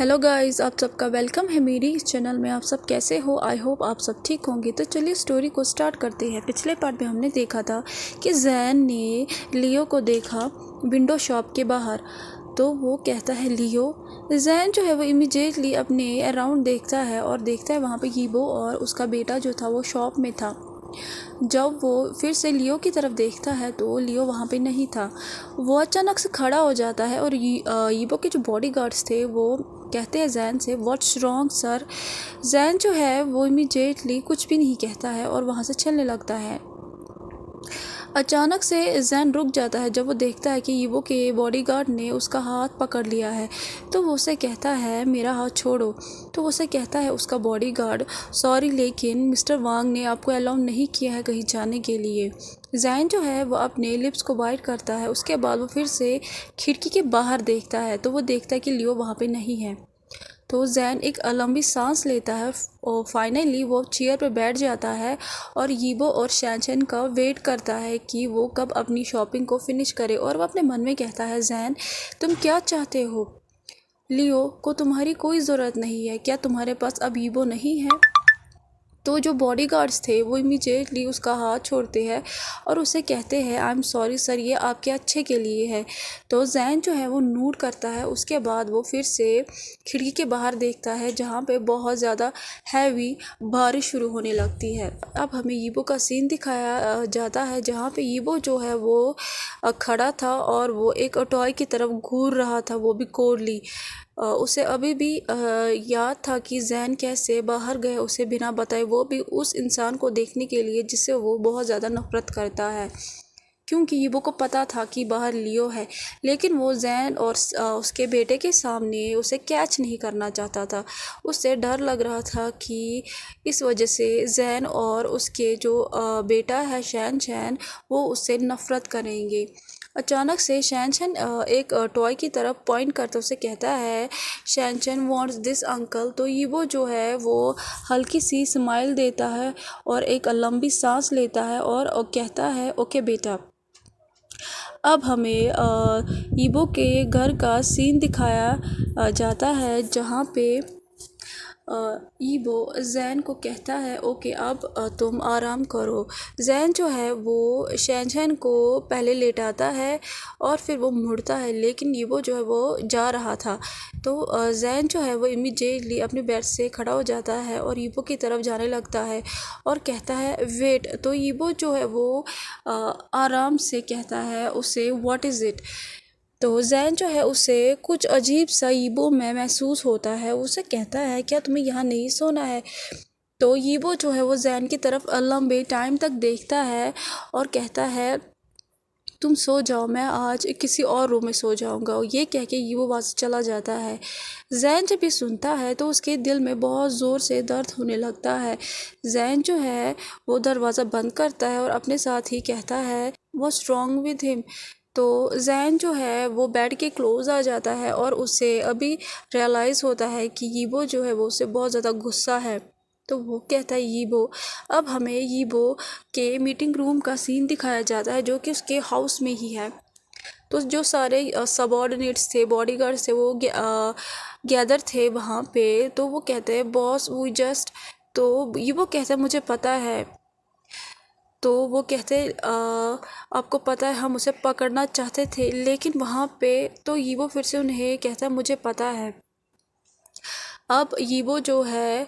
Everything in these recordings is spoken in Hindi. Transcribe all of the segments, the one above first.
हेलो गाइस, आप सबका वेलकम है मेरी इस चैनल में। आप सब कैसे हो? आई होप आप सब ठीक होंगे। तो चलिए स्टोरी को स्टार्ट करते हैं। पिछले पार्ट में हमने देखा था कि जैन ने लियो को देखा विंडो शॉप के बाहर। तो वो कहता है लियो। जैन जो है वो इमीडिएटली अपने अराउंड देखता है और देखता है वहाँ पे यीबो और उसका बेटा जो था वो शॉप में था। जब वो फिर से लियो की तरफ देखता है तो लियो वहाँ पे नहीं था। वो अचानक से खड़ा हो जाता है और यीबो के जो बॉडीगार्ड्स थे वो कहते हैं जैन से व्हाट्स रॉन्ग सर। जैन जो है वो इमीडिएटली कुछ भी नहीं कहता है और वहाँ से चलने लगता है। अचानक से जैन रुक जाता है जब वो देखता है कि यीबो के बॉडीगार्ड ने उसका हाथ पकड़ लिया है। तो वो उसे कहता है मेरा हाथ छोड़ो। तो उसे कहता है उसका बॉडीगार्ड सॉरी लेकिन मिस्टर वांग ने आपको अलाउ नहीं किया है कहीं जाने के लिए। जैन जो है वो अपने लिप्स को बाइट करता है। उसके बाद वो फिर से खिड़की के बाहर देखता है तो वो देखता है कि लियो वहाँ पे नहीं है। तो जैन एक लंबी सांस लेता है और फाइनली वो चेयर पर बैठ जाता है और यीबो और शैनचैन का वेट करता है कि वो कब अपनी शॉपिंग को फिनिश करे। और वो अपने मन में कहता है जैन तुम क्या चाहते हो? लियो को तुम्हारी कोई ज़रूरत नहीं है। क्या तुम्हारे पास अब यीबो नहीं है? तो जो बॉडीगार्ड्स थे वो इमीडिएटली उसका हाथ छोड़ते हैं और उसे कहते हैं आई एम सॉरी सर, ये आपके अच्छे के लिए है। तो जैन जो है वो नोट करता है। उसके बाद वो फिर से खिड़की के बाहर देखता है जहाँ पे बहुत ज़्यादा हैवी बारिश शुरू होने लगती है। अब हमें यीबो का सीन दिखाया जाता है जहाँ पे यीबो जो है वो खड़ा था और वो एक टॉय की तरफ घूर रहा था, वो भी कोडली। उसे अभी भी याद था कि जैन कैसे बाहर गए उसे बिना बताए, वो भी उस इंसान को देखने के लिए जिससे वो बहुत ज़्यादा नफरत करता है। क्योंकि यीबो को पता था कि बाहर लियो है, लेकिन वो जैन और उसके बेटे के सामने उसे कैच नहीं करना चाहता था। उससे डर लग रहा था कि इस वजह से जैन और उसके जो बेटा है शैनचैन वो उससे नफ़रत करेंगे। अचानक से शैनचैन एक टॉय की तरफ पॉइंट करते उसे कहता है शैनचैन वांट्स दिस अंकल। तो यीबो जो है वो हल्की सी स्माइल देता है और एक लंबी सांस लेता है और कहता है ओके बेटा। अब हमें ईबो के घर का सीन दिखाया जाता है जहाँ पे ईबो जैन को कहता है ओके अब तुम आराम करो। जैन जो है वो शैनचैन को पहले लेटाता है और फिर वो मुड़ता है, लेकिन ईबो जो है वो जा रहा था। तो जैन जो है वो इमीडिएटली अपने बेड से खड़ा हो जाता है और ईबो की तरफ जाने लगता है और कहता है वेट। तो ईबो जो है वो आराम से कहता है उसे व्हाट इज़ इट। तो जैन जो है उसे कुछ अजीब सा यीबो में महसूस होता है। उसे कहता है क्या तुम्हें यहाँ नहीं सोना है? तो यीबो जो है वो जैन की तरफ लंबे टाइम तक देखता है और कहता है तुम सो जाओ, मैं आज किसी और रूम में सो जाऊंगा। और ये कह के यीबो वहाँ से चला जाता है। जैन जब ये सुनता है तो उसके दिल में बहुत ज़ोर से दर्द होने लगता है। जैन जो है वो दरवाज़ा बंद करता है और अपने साथ ही कहता है व्हाट्स रॉन्ग विद हिम। तो जैन जो है वो बेड के क्लोज आ जाता है और उसे अभी रियलाइज़ होता है कि यीबो जो है वो उससे बहुत ज़्यादा गुस्सा है। तो वो कहता है यीबो। अब हमें यीबो के मीटिंग रूम का सीन दिखाया जाता है जो कि उसके हाउस में ही है। तो जो सारे सबॉर्डिनेट्स थे, बॉडीगार्ड्स थे, वो गैदर थे वहाँ पे। तो वो कहते हैं बॉस वी जस्ट। तो यीबो कहता है मुझे पता है। तो वो कहते आपको पता है हम उसे पकड़ना चाहते थे लेकिन वहाँ पे। तो यीबो फिर से उन्हें कहता है मुझे पता है। अब यीबो जो है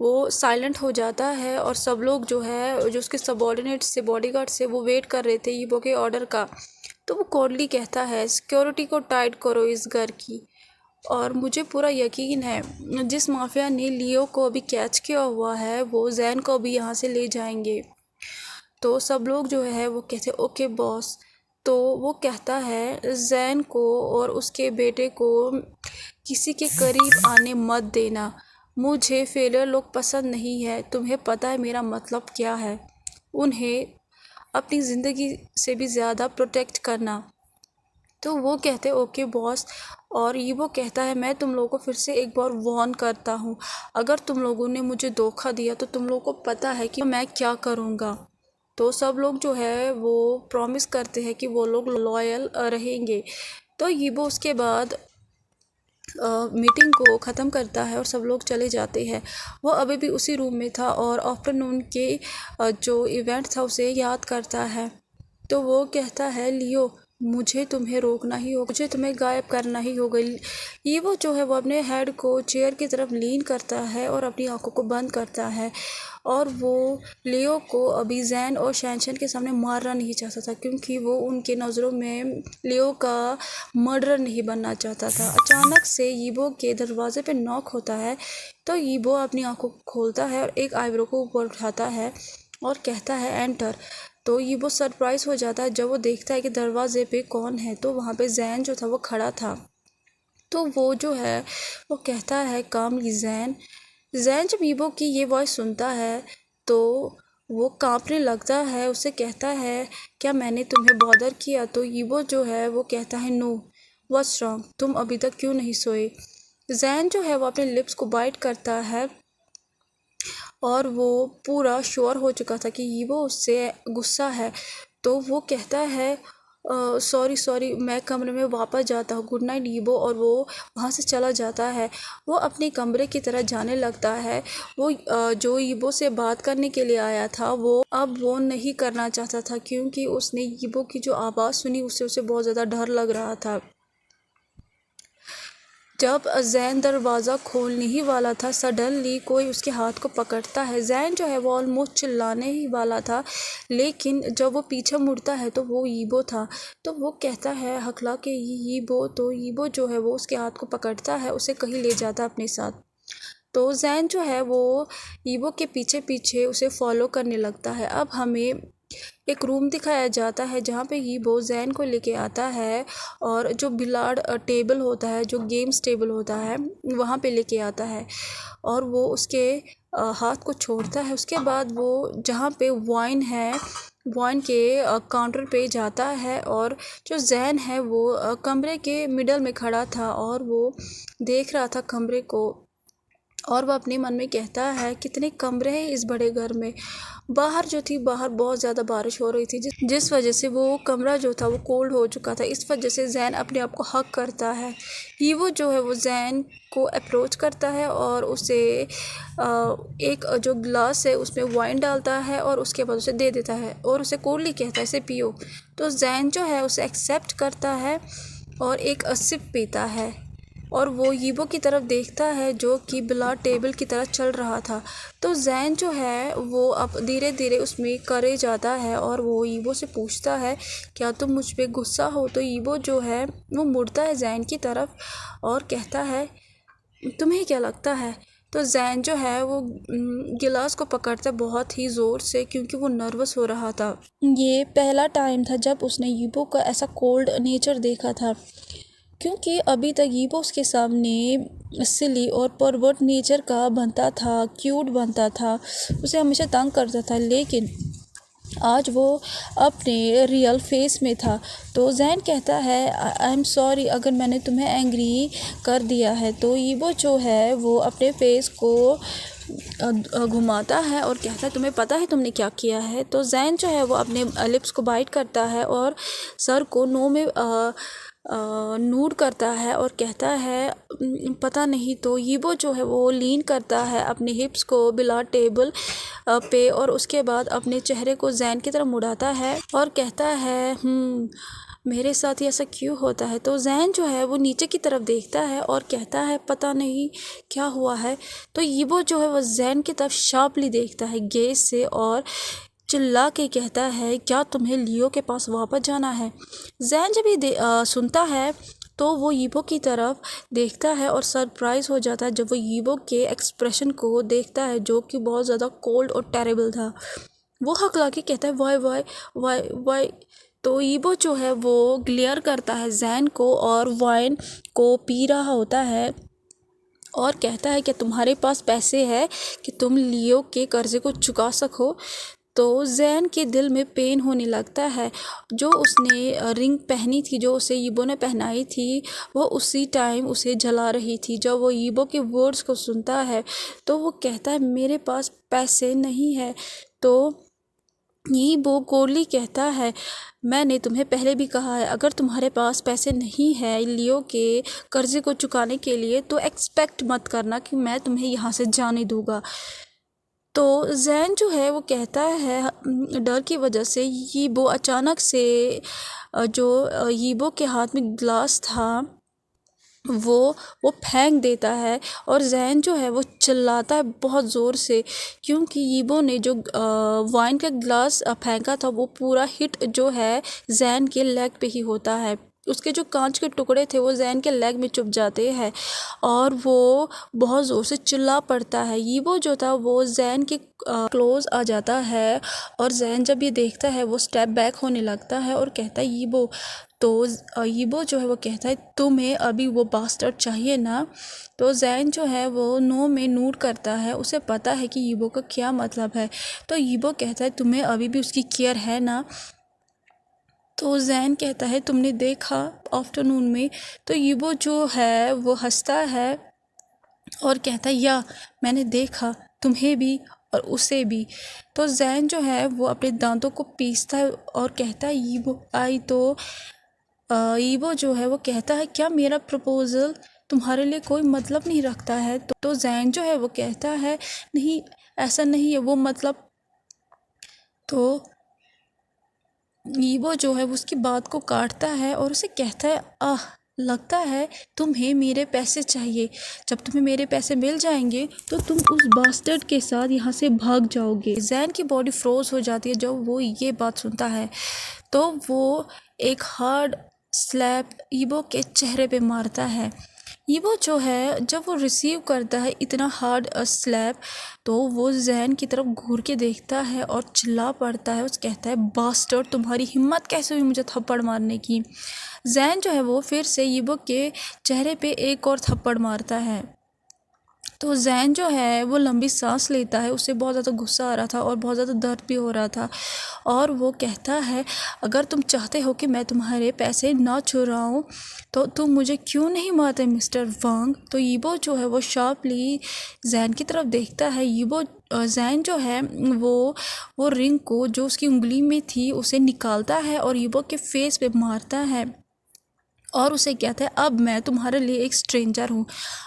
वो साइलेंट हो जाता है और सब लोग जो है जो उसके सबॉर्डिनेट्स से बॉडीगार्ड से वो वेट कर रहे थे यीबो के ऑर्डर का। तो वो कोडली कहता है सिक्योरिटी को टाइट करो इस घर की। और मुझे पूरा यकीन है जिस माफिया ने लियो को अभी कैच किया हुआ है वो जैन को भी यहाँ से ले जाएंगे। तो सब लोग जो है वो कहते ओके बॉस। तो वो कहता है जैन को और उसके बेटे को किसी के करीब आने मत देना। मुझे फेलियर लोग पसंद नहीं है। तुम्हें पता है मेरा मतलब क्या है? उन्हें अपनी ज़िंदगी से भी ज़्यादा प्रोटेक्ट करना। तो वो कहते ओके बॉस। और ये वो कहता है मैं तुम लोगों को फिर से एक बार वार्न करता हूँ, अगर तुम लोगों ने मुझे धोखा दिया तो तुम लोगों को पता है कि मैं क्या करूँगा। तो सब लोग जो है वो प्रॉमिस करते हैं कि वो लोग लॉयल रहेंगे। तो ये वो उसके बाद मीटिंग को ख़त्म करता है और सब लोग चले जाते हैं। वो अभी भी उसी रूम में था और आफ्टरनून के जो इवेंट था उसे याद करता है। तो वो कहता है, लियो मुझे तुम्हें रोकना ही होगा, मुझे तुम्हें गायब करना ही होगा। ये वो जो है वो अपने हेड को चेयर की तरफ लीन करता है और अपनी आंखों को बंद करता है। और वो लियो को अभी जैन और शैनशन के सामने मारना नहीं चाहता था, क्योंकि वो उनके नज़रों में लियो का मर्डर नहीं बनना चाहता था। अचानक से यीबो के दरवाजे पे नॉक होता है। तो यीबो अपनी आंखों को खोलता है और एक आईब्रो को ऊपर उठाता है और कहता है, एंटर। तो ये बहुत सरप्राइज़ हो जाता है जब वो देखता है कि दरवाजे पे कौन है। तो वहाँ पे जैन जो था वो खड़ा था। तो वो जो है वो कहता है, कामली जैन। जैन जब ईबो की ये वॉइस सुनता है तो वो कांपने लगता है। उसे कहता है, क्या मैंने तुम्हें बॉदर किया? तो ईबो जो है वो कहता है, नो व्हाट्स रॉन्ग, तुम अभी तक क्यों नहीं सोए? जैन जो है वो अपने लिप्स को बाइट करता है और वो पूरा श्योर हो चुका था कि यीबो उससे गुस्सा है। तो वो कहता है, सॉरी सॉरी, मैं कमरे में वापस जाता हूँ, गुड नाइट यीबो। और वो वहाँ से चला जाता है। वो अपने कमरे की तरह जाने लगता है। वो जो यीबो से बात करने के लिए आया था वो अब वो नहीं करना चाहता था, क्योंकि उसने यीबो की जो आवाज़ सुनी उससे उसे बहुत ज़्यादा डर लग रहा था। जब जैन दरवाज़ा खोलने ही वाला था, सडनली कोई उसके हाथ को पकड़ता है। जैन जो है वो ऑलमोस्ट चिल्लाने ही वाला था, लेकिन जब वो पीछे मुड़ता है तो वो यीबो था। तो वो कहता है हकला के, यीबो। तो यीबो जो है वो उसके हाथ को पकड़ता है, उसे कहीं ले जाता है अपने साथ। तो जैन जो है वो यीबो के पीछे पीछे उसे फॉलो करने लगता है। अब हमें एक रूम दिखाया जाता है जहाँ पे यीबो जैन को लेके आता है और जो बिलार्ड टेबल होता है, जो गेम्स टेबल होता है, वहाँ पे लेके आता है और वो उसके हाथ को छोड़ता है। उसके बाद वो जहाँ पे वाइन है, वाइन के काउंटर पे जाता है और जो जैन है वो कमरे के मिडल में खड़ा था और वो देख रहा था कमरे को। और वह अपने मन में कहता है, कितने कमरे हैं इस बड़े घर में। बाहर जो थी, बाहर बहुत ज़्यादा बारिश हो रही थी, जिस वजह से वो कमरा जो था वो कोल्ड हो चुका था। इस वजह से जैन अपने आप को हक करता है। हीवो जो है वो जैन को अप्रोच करता है और उसे एक जो ग्लास है उसमें वाइन डालता है और उसके बाद उसे दे देता है और उसे कोल्डली कहता है, इसे पियो। तो जैन जो है उसे एक्सेप्ट करता है और एक सिप पीता है और वो यीबो की तरफ देखता है जो कि बिलार्ड टेबल की तरफ चल रहा था। तो जैन जो है वो अब धीरे धीरे उसमें करे जाता है और वो यीबो से पूछता है, क्या तुम मुझ पे गुस्सा हो? तो यीबो जो है वो मुड़ता है जैन की तरफ और कहता है, तुम्हें क्या लगता है? तो जैन जो है वो गिलास को पकड़ता बहुत ही ज़ोर से, क्योंकि वो नर्वस हो रहा था। ये पहला टाइम था जब उसने यीबो का ऐसा कोल्ड नेचर देखा था, क्योंकि अभी तक यीबो उसके सामने सिली और परवर्ट नेचर का बनता था, क्यूट बनता था, उसे हमेशा तंग करता था। लेकिन आज वो अपने रियल फेस में था। तो जैन कहता है, आई एम सॉरी अगर मैंने तुम्हें एंग्री कर दिया है। तो यीबो जो है वो अपने फेस को घुमाता है और कहता है, तुम्हें पता है तुमने क्या किया है? तो जैन जो है वो अपने लिप्स को बाइट करता है और सर को नो में नूड करता है और कहता है, पता नहीं। तो यीबो जो है वो लीन करता है अपने हिप्स को बिलार्ड टेबल पे और उसके बाद अपने चेहरे को जैन की तरफ मुड़ाता है और कहता है, मेरे साथ ही ऐसा क्यों होता है? तो जैन जो है वो नीचे की तरफ देखता है और कहता है, पता नहीं क्या हुआ है। तो यीबो जो है वो जैन की तरफ शार्पली देखता है गेज से और चिल्ला के कहता है, क्या तुम्हें लियो के पास वापस जाना है? जैन जब ये सुनता है तो वो यीबो की तरफ देखता है और सरप्राइज़ हो जाता है जब वो यीबो के एक्सप्रेशन को देखता है, जो कि बहुत ज़्यादा कोल्ड और टेरेबल था। वो हकला के कहता है, वाई वाई वाई वाई। तो यीबो जो है वो ग्लेयर करता है जैन को और वाइन को पी रहा होता है और कहता है, क्या तुम्हारे पास पैसे हैं कि तुम लियो के कर्जे को चुका सको? तो जैन के दिल में पेन होने लगता है। जो उसने रिंग पहनी थी, जो उसे यीबो ने पहनाई थी, वो उसी टाइम उसे जला रही थी। जब वो यीबो के वर्ड्स को सुनता है तो वो कहता है, मेरे पास पैसे नहीं है। तो यीबो कोरली कहता है, मैंने तुम्हें पहले भी कहा है, अगर तुम्हारे पास पैसे नहीं है लियो के कर्जे को चुकाने के लिए तो एक्सपेक्ट मत करना कि मैं तुम्हें यहाँ से जाने दूंगा। तो जैन जो है वो कहता है डर की वजह से यीबो अचानक से जो यीबो के हाथ में ग्लास था वो वो फेंक देता है और जैन जो है वो चिल्लाता है बहुत ज़ोर से, क्योंकि यीबो ने जो वाइन का ग्लास फेंका था वो पूरा हिट जो है जैन के लेग पे ही होता है। उसके जो कांच के टुकड़े थे वो जैन के लेग में चुभ जाते हैं और वो बहुत ज़ोर से चिल्ला पड़ता है। यीबो जो था वो जैन के क्लोज आ जाता है और जैन जब ये देखता है वो स्टेप बैक होने लगता है और कहता है यीबो। तो यीबो जो है वो कहता है तुम्हें अभी वो बास्टर्ड चाहिए ना। तो जैन जो है वो नो में नोट करता है, उसे पता है कि यीबो का क्या मतलब है। तो यीबो कहता है तुम्हें अभी भी उसकी केयर है ना। तो जैन कहता है तुमने देखा आफ्टरनून में। तो यीबो जो है वो हंसता है और कहता है या मैंने देखा तुम्हें भी और उसे भी। तो जैन जो है वो अपने दांतों को पीसता है और कहता है यीबो आई। तो ईवो जो है वो कहता है क्या मेरा प्रपोज़ल तुम्हारे लिए कोई मतलब नहीं रखता है। तो जैन जो है वो कहता है नहीं ऐसा नहीं है वो मतलब। तो ईवो जो है वो उसकी बात को काटता है और उसे कहता है आह लगता है तुम्हें मेरे पैसे चाहिए। जब तुम्हें मेरे पैसे मिल जाएंगे तो तुम उस बास्टर्ड के साथ यहाँ से भाग जाओगे। जैन की बॉडी फ्रोज हो जाती है जब वो ये बात सुनता है। तो वो एक हार्ड स्लैप ईबो के चेहरे पे मारता है। ईबो जो है जब वो रिसीव करता है इतना हार्ड स्लैप तो वो जैन की तरफ घूर के देखता है और चिल्ला पड़ता है। उस कहता है बास्टर्ड तुम्हारी हिम्मत कैसे हुई मुझे थप्पड़ मारने की। जैन जो है वो फिर से ईबो के चेहरे पे एक और थप्पड़ मारता है। तो जैन जो है वो लंबी सांस लेता है, उसे बहुत ज़्यादा गुस्सा आ रहा था और बहुत ज़्यादा दर्द भी हो रहा था और वो कहता है अगर तुम चाहते हो कि मैं तुम्हारे पैसे ना चुराऊं तो तुम मुझे क्यों नहीं मारते मिस्टर वांग। तो यीबो जो है वो शार्पली जैन की तरफ देखता है। यीबो जैन जो है वो रिंग को जो उसकी उंगली में थी उसे निकालता है और यीबो के फेस पे मारता है और उसे कहता है अब मैं तुम्हारे लिए एक स्ट्रेंजर हूँ,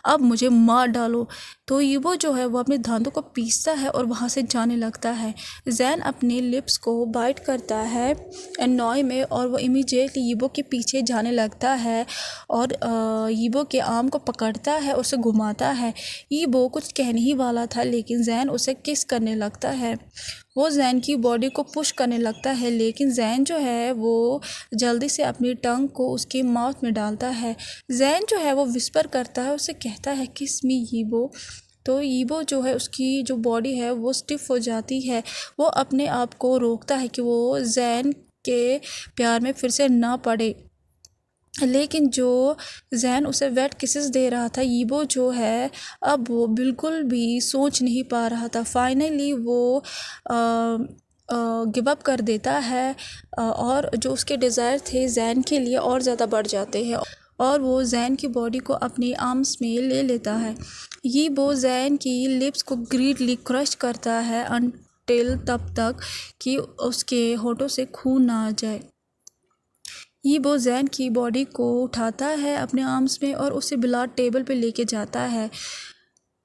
अब मुझे मार डालो। तो यीबो जो है वो अपने दांतों को पीसता है और वहाँ से जाने लगता है। जैन अपने लिप्स को बाइट करता है एनॉय में और वो इमीडिएटली यीबो के पीछे जाने लगता है और यीबो के आर्म को पकड़ता है, उसे घुमाता है। यीबो कुछ कहने ही वाला था लेकिन जैन उसे किस करने लगता है। वो जैन की बॉडी को पुश करने लगता है लेकिन जैन जो है वो जल्दी से अपनी टंग को उसके माउथ में डालता है। जैन जो है वो विस्पर करता है, उसे कहता है किस मी यीबो। तो यीबो जो है उसकी जो बॉडी है वो स्टिफ हो जाती है। वो अपने आप को रोकता है कि वो जैन के प्यार में फिर से ना पड़े, लेकिन जो जैन उसे वेट किसेस दे रहा था यीबो जो है अब वो बिल्कुल भी सोच नहीं पा रहा था। फाइनली वो गिव अप कर देता है और जो उसके डिज़ायर थे जैन के लिए और ज़्यादा बढ़ जाते हैं और वो जैन की बॉडी को अपने आर्म्स में ले लेता है। यीबो जैन की लिप्स को ग्रीडली क्रश करता है अनटिल तब तक कि उसके होठों से खून ना आ जाए। यीबो जैन की बॉडी को उठाता है अपने आर्म्स में और उसे बिलाट टेबल पे लेके जाता है।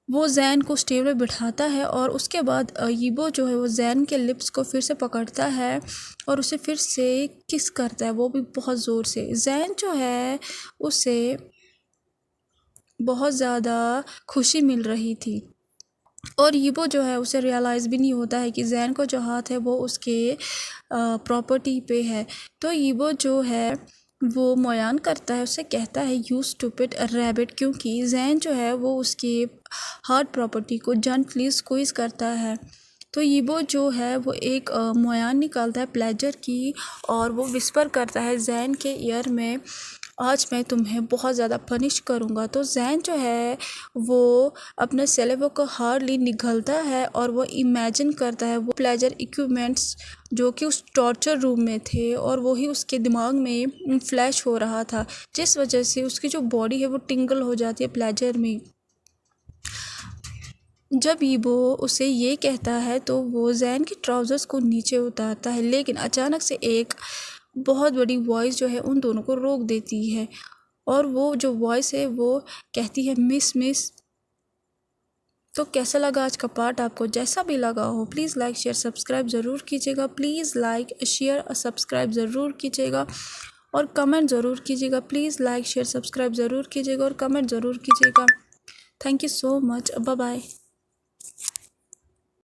वो जैन को टेबल पे बिठाता है और उसके बाद यीबो जो है वो जैन के लिप्स को फिर से पकड़ता है और उसे फिर से किस करता है, वो भी बहुत ज़ोर से। जैन जो है उसे बहुत ज़्यादा खुशी मिल रही थी और यीबो जो है उसे रियलाइज़ भी नहीं होता है कि जैन को जो हाथ है वो उसके प्रॉपर्टी पे है। तो यीबो जो है वो मोयान करता है, उसे कहता है यू स्टूपिड रैबिट, क्योंकि जैन जो है वो उसकी हार्ट प्रॉपर्टी को जेंटली स्क्वीज़ करता है। तो यीबो जो है वो एक मोयान निकालता है प्लेजर की और वो विस्पर करता है जैन के ईयर में आज मैं तुम्हें बहुत ज़्यादा पनिश करूँगा। तो जैन जो है वो अपने सेलेबो को हार्डली निगलता है और वो इमेजिन करता है वो प्लेजर इक्विपमेंट्स जो कि उस टॉर्चर रूम में थे और वही उसके दिमाग में फ्लैश हो रहा था, जिस वजह से उसकी जो बॉडी है वो टिंगल हो जाती है प्लेजर में। जब ईबो उसे ये कहता है तो वो जैन के ट्राउज़र्स को नीचे उतारता है, लेकिन अचानक से एक बहुत बड़ी वॉइस जो है उन दोनों को रोक देती है। और वो जो वॉइस है वो कहती है, मिस मिस। तो कैसा लगा आज का पार्ट आपको? जैसा भी लगा हो प्लीज़ लाइक शेयर सब्सक्राइब ज़रूर कीजिएगा। प्लीज़ लाइक शेयर और सब्सक्राइब ज़रूर कीजिएगा और कमेंट ज़रूर कीजिएगा। प्लीज़ लाइक शेयर सब्सक्राइब ज़रूर कीजिएगा और कमेंट ज़रूर कीजिएगा। Thank you so much. Bye bye.